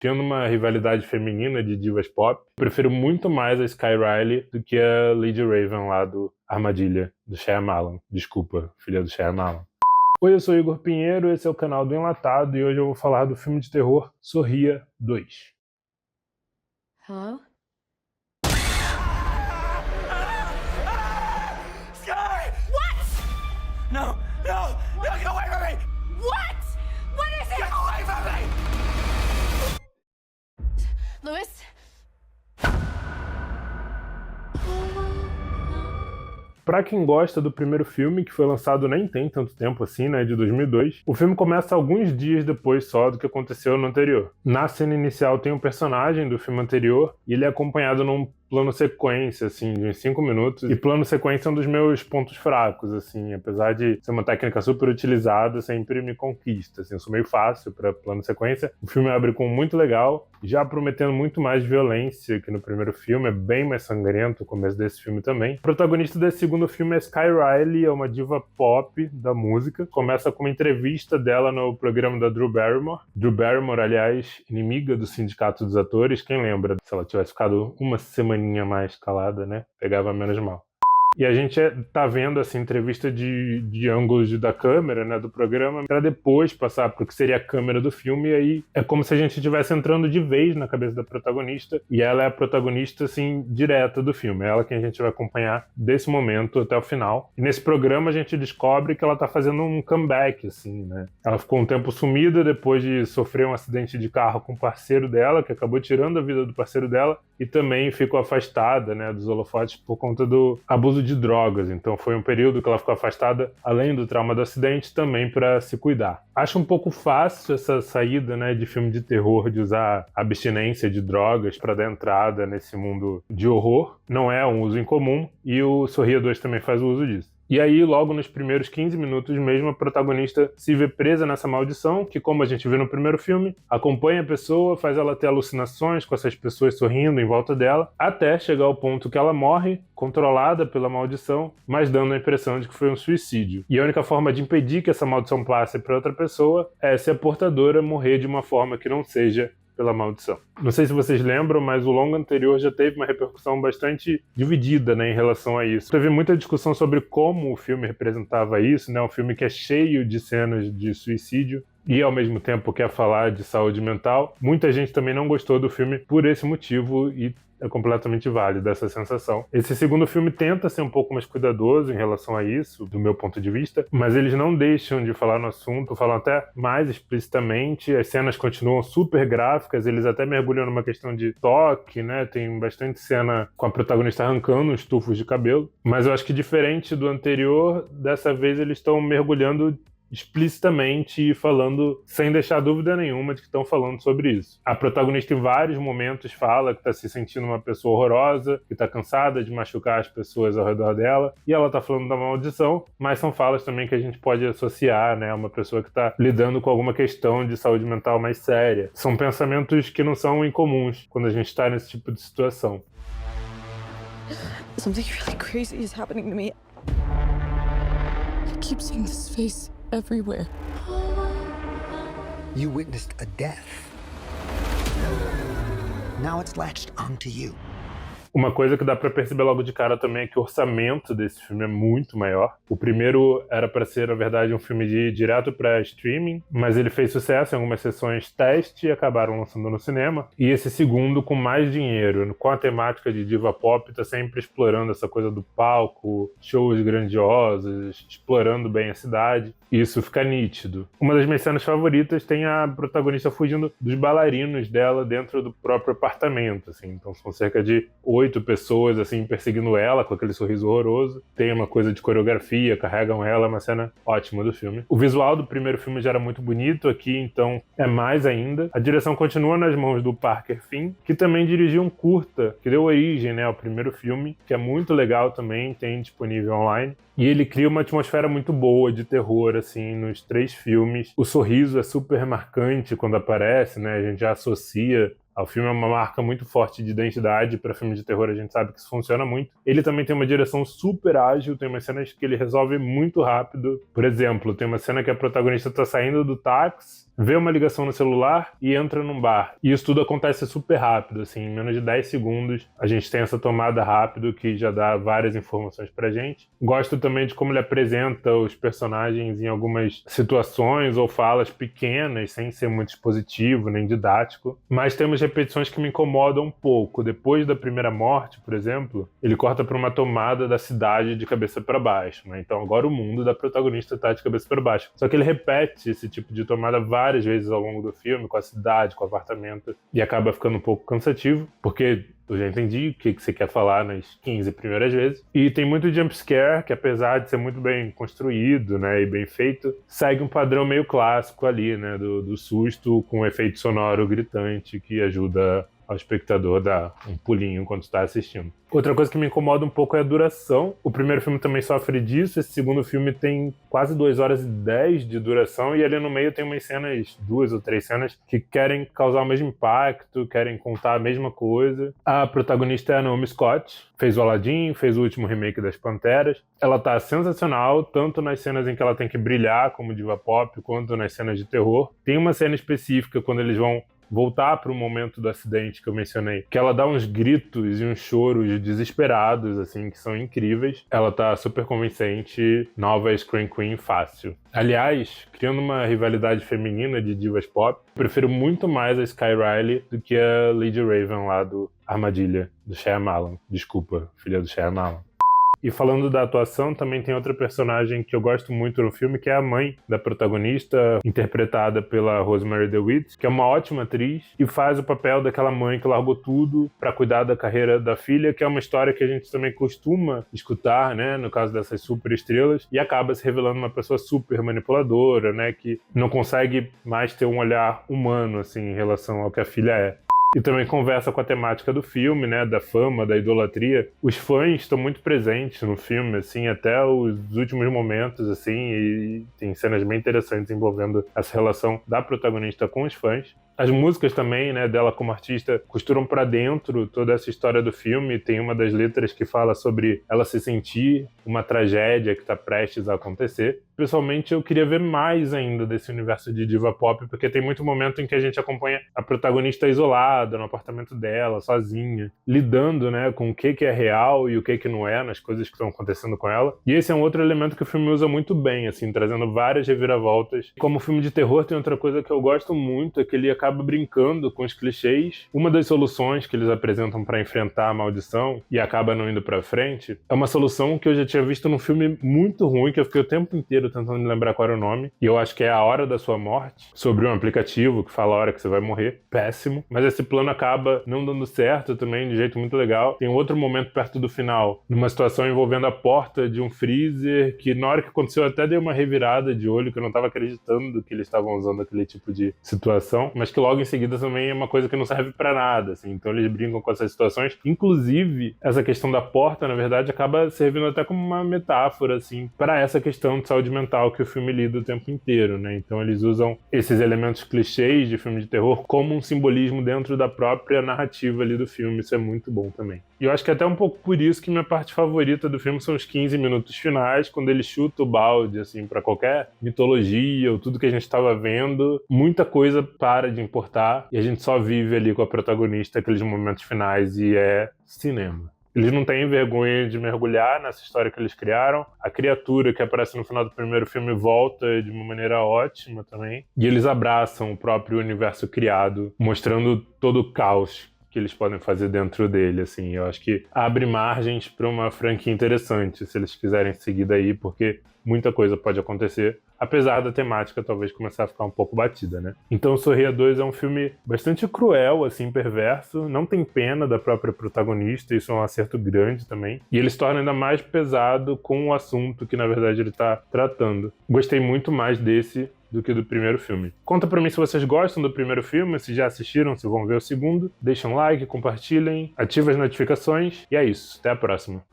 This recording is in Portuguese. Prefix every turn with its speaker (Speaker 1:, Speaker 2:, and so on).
Speaker 1: tendo uma rivalidade feminina de divas pop, prefiro muito mais a Sky Riley do que a Lady Raven lá do Armadilha, do Shyamalan. Desculpa, filha do Shyamalan. Oi, eu sou Igor Pinheiro, esse é o canal do Enlatado e hoje eu vou falar do filme de terror Sorria 2.
Speaker 2: Hello?
Speaker 3: Sky! What? No, no, no, get away from me!
Speaker 2: What? What is it?
Speaker 3: Get away from me!
Speaker 2: Louis?
Speaker 1: Pra quem gosta do primeiro filme, que foi lançado nem tem tanto tempo assim, né, de 2002, o filme começa alguns dias depois só do que aconteceu no anterior. Na cena inicial tem um personagem do filme anterior e ele é acompanhado num plano sequência, assim, de uns 5 minutos. E plano sequência é um dos meus pontos fracos, assim, apesar de ser uma técnica super utilizada, sempre me conquista, assim, eu sou meio fácil para plano sequência. O filme abre com muito legal, já prometendo muito mais violência que no primeiro filme, é bem mais sangrento o começo desse filme também. O protagonista desse segundo filme é Sky Riley, é uma diva pop da música. Começa com uma entrevista dela no programa da Drew Barrymore. Drew Barrymore, aliás, inimiga do Sindicato dos Atores, quem lembra? Se ela tivesse ficado uma semaninha mais calada, né? Pegava menos mal. E a gente tá vendo essa entrevista de ângulos da câmera, né, do programa, para depois passar para o que seria a câmera do filme, e aí é como se a gente estivesse entrando de vez na cabeça da protagonista, e ela é a protagonista, assim, direta do filme. É ela que a gente vai acompanhar desse momento até o final. E nesse programa a gente descobre que ela tá fazendo um comeback, assim, né? Ela ficou um tempo sumida depois de sofrer um acidente de carro com o parceiro dela, que acabou tirando a vida do parceiro dela, e também ficou afastada, né, dos holofotes por conta do abuso de drogas. Então foi um período que ela ficou afastada, além do trauma do acidente, também para se cuidar. Acho um pouco fácil essa saída, né, de filme de terror, de usar abstinência de drogas para dar entrada nesse mundo de horror. Não é um uso incomum e o Sorria 2 também faz o uso disso. E aí, logo nos primeiros 15 minutos mesmo, a protagonista se vê presa nessa maldição, que, como a gente vê no primeiro filme, acompanha a pessoa, faz ela ter alucinações com essas pessoas sorrindo em volta dela, até chegar ao ponto que ela morre, controlada pela maldição, mas dando a impressão de que foi um suicídio. E a única forma de impedir que essa maldição passe para outra pessoa é se a portadora morrer de uma forma que não seja pela maldição. Não sei se vocês lembram, mas o longa anterior já teve uma repercussão bastante dividida, né, em relação a isso. Teve muita discussão sobre como o filme representava isso, né, um filme que é cheio de cenas de suicídio e ao mesmo tempo quer falar de saúde mental. Muita gente também não gostou do filme por esse motivo e é completamente válida essa sensação. Esse segundo filme tenta ser um pouco mais cuidadoso em relação a isso, do meu ponto de vista, mas eles não deixam de falar no assunto, falam até mais explicitamente, as cenas continuam super gráficas, eles até mergulham numa questão de toque, né? Tem bastante cena com a protagonista arrancando uns tufos de cabelo, mas eu acho que diferente do anterior, dessa vez eles estão mergulhando explicitamente e falando sem deixar dúvida nenhuma de que estão falando sobre isso. A protagonista em vários momentos fala que está se sentindo uma pessoa horrorosa, que está cansada de machucar as pessoas ao redor dela, e ela está falando da maldição, mas são falas também que a gente pode associar, né, a uma pessoa que está lidando com alguma questão de saúde mental mais séria. São pensamentos que não são incomuns quando a gente está nesse tipo de situação.
Speaker 4: Something really crazy is happening to me. I keep seeing this face everywhere.
Speaker 5: You witnessed a death. Now it's latched onto you.
Speaker 1: Uma coisa que dá pra perceber logo de cara também é que o orçamento desse filme é muito maior. O primeiro era pra ser, na verdade, um filme de ir direto pra streaming, mas ele fez sucesso em algumas sessões teste e acabaram lançando no cinema. E esse segundo com mais dinheiro, com a temática de diva pop, tá sempre explorando essa coisa do palco, shows grandiosos, explorando bem a cidade. E isso fica nítido. Uma das minhas cenas favoritas tem a protagonista fugindo dos bailarinos dela dentro do próprio apartamento, assim. Então são cerca de 8 pessoas, assim, perseguindo ela com aquele sorriso horroroso. Tem uma coisa de coreografia, carregam ela, uma cena ótima do filme. O visual do primeiro filme já era muito bonito, aqui então é mais ainda. A direção continua nas mãos do Parker Finn, que também dirigiu um curta, que deu origem, né, ao primeiro filme, que é muito legal também, tem disponível online. E ele cria uma atmosfera muito boa de terror, assim, nos 3 filmes. O sorriso é super marcante quando aparece, né? A gente já associa ao filme, é uma marca muito forte de identidade para filmes de terror, a gente sabe que isso funciona muito. Ele também tem uma direção super ágil, tem umas cenas que ele resolve muito rápido. Por exemplo, tem uma cena que a protagonista está saindo do táxi, vê uma ligação no celular e entra num bar. E isso tudo acontece super rápido, assim, em menos de 10 segundos a gente tem essa tomada rápido que já dá várias informações pra gente. Gosto também de como ele apresenta os personagens em algumas situações ou falas pequenas, sem ser muito expositivo nem didático, mas temos repetições que me incomodam um pouco. Depois da primeira morte, por exemplo, ele corta para uma tomada da cidade de cabeça para baixo, né? Então agora o mundo da protagonista tá de cabeça para baixo. Só que ele repete esse tipo de tomada várias vezes ao longo do filme, com a cidade, com o apartamento, e acaba ficando um pouco cansativo, porque eu já entendi o que você quer falar nas 15 primeiras vezes. E tem muito jumpscare, que apesar de ser muito bem construído, né, e bem feito, segue um padrão meio clássico ali, né, do susto com um efeito sonoro gritante que ajuda ao espectador a dar um pulinho enquanto está assistindo. Outra coisa que me incomoda um pouco é a duração. O primeiro filme também sofre disso, esse segundo filme tem quase 2 horas e 10 de duração, e ali no meio tem umas cenas, 2 ou 3 cenas, que querem causar o mesmo impacto, querem contar a mesma coisa. A protagonista é a Naomi Scott, fez o Aladdin, fez o último remake das Panteras. Ela tá sensacional, tanto nas cenas em que ela tem que brilhar como diva pop, quanto nas cenas de terror. Tem uma cena específica quando eles vão voltar para o momento do acidente que eu mencionei, que ela dá uns gritos e uns choros desesperados, assim, que são incríveis. Ela tá super convincente, nova Scream Queen fácil. Aliás, criando uma rivalidade feminina de divas pop, eu prefiro muito mais a Sky Riley do que a Lady Raven lá do Armadilha, do Shyamalan. Desculpa, filha do Shyamalan. E falando da atuação, também tem outra personagem que eu gosto muito no filme, que é a mãe da protagonista, interpretada pela Rosemary DeWitt, que é uma ótima atriz e faz o papel daquela mãe que largou tudo para cuidar da carreira da filha, que é uma história que a gente também costuma escutar, né, no caso dessas super estrelas, e acaba se revelando uma pessoa super manipuladora, né, que não consegue mais ter um olhar humano, assim, em relação ao que a filha é. E também conversa com a temática do filme, né, da fama, da idolatria. Os fãs estão muito presentes no filme, assim, até os últimos momentos, assim, e tem cenas bem interessantes envolvendo essa relação da protagonista com os fãs. As músicas também, né, dela como artista, costuram para dentro toda essa história do filme. Tem uma das letras que fala sobre ela se sentir uma tragédia que está prestes a acontecer. Pessoalmente, eu queria ver mais ainda desse universo de diva pop, porque tem muito momento em que a gente acompanha a protagonista isolada, no apartamento dela, sozinha, lidando, né, com o que é real e o que não é, nas coisas que estão acontecendo com ela. E esse é um outro elemento que o filme usa muito bem, assim, trazendo várias reviravoltas. Como filme de terror, tem outra coisa que eu gosto muito, é que ele acaba brincando com os clichês. Uma das soluções que eles apresentam para enfrentar a maldição e acaba não indo para frente é uma solução que eu já tinha visto num filme muito ruim, que eu fiquei o tempo inteiro tentando me lembrar qual era o nome, e eu acho que é A Hora da Sua Morte, sobre um aplicativo que fala a hora que você vai morrer. Péssimo. Mas esse plano acaba não dando certo também, de jeito muito legal. Tem outro momento perto do final, numa situação envolvendo a porta de um freezer, que na hora que aconteceu eu até dei uma revirada de olho, que eu não estava acreditando que eles estavam usando aquele tipo de situação, mas que logo em seguida também é uma coisa que não serve pra nada, assim. Então eles brincam com essas situações. Inclusive, essa questão da porta, na verdade, acaba servindo até como uma metáfora, assim, para essa questão de saúde mental que o filme lida o tempo inteiro, né? Então eles usam esses elementos clichês de filme de terror como um simbolismo dentro da própria narrativa ali do filme. Isso é muito bom também. E eu acho que é até um pouco por isso que minha parte favorita do filme são os 15 minutos finais, quando ele chuta o balde, assim, pra qualquer mitologia ou tudo que a gente estava vendo. Muita coisa para de importar e a gente só vive ali com a protagonista aqueles momentos finais e é cinema. Eles não têm vergonha de mergulhar nessa história que eles criaram. A criatura que aparece no final do primeiro filme volta de uma maneira ótima também. E eles abraçam o próprio universo criado, mostrando todo o caos que eles podem fazer dentro dele, assim. Eu acho que abre margens para uma franquia interessante, se eles quiserem seguir daí, porque muita coisa pode acontecer, apesar da temática talvez começar a ficar um pouco batida, né? Então Sorria 2 é um filme bastante cruel, assim, perverso, não tem pena da própria protagonista, isso é um acerto grande também, e ele se torna ainda mais pesado com o assunto que, na verdade, ele tá tratando. Gostei muito mais desse do que do primeiro filme. Conta pra mim se vocês gostam do primeiro filme, se já assistiram, se vão ver o segundo. Deixem um like, compartilhem, ativem as notificações, e é isso. Até a próxima.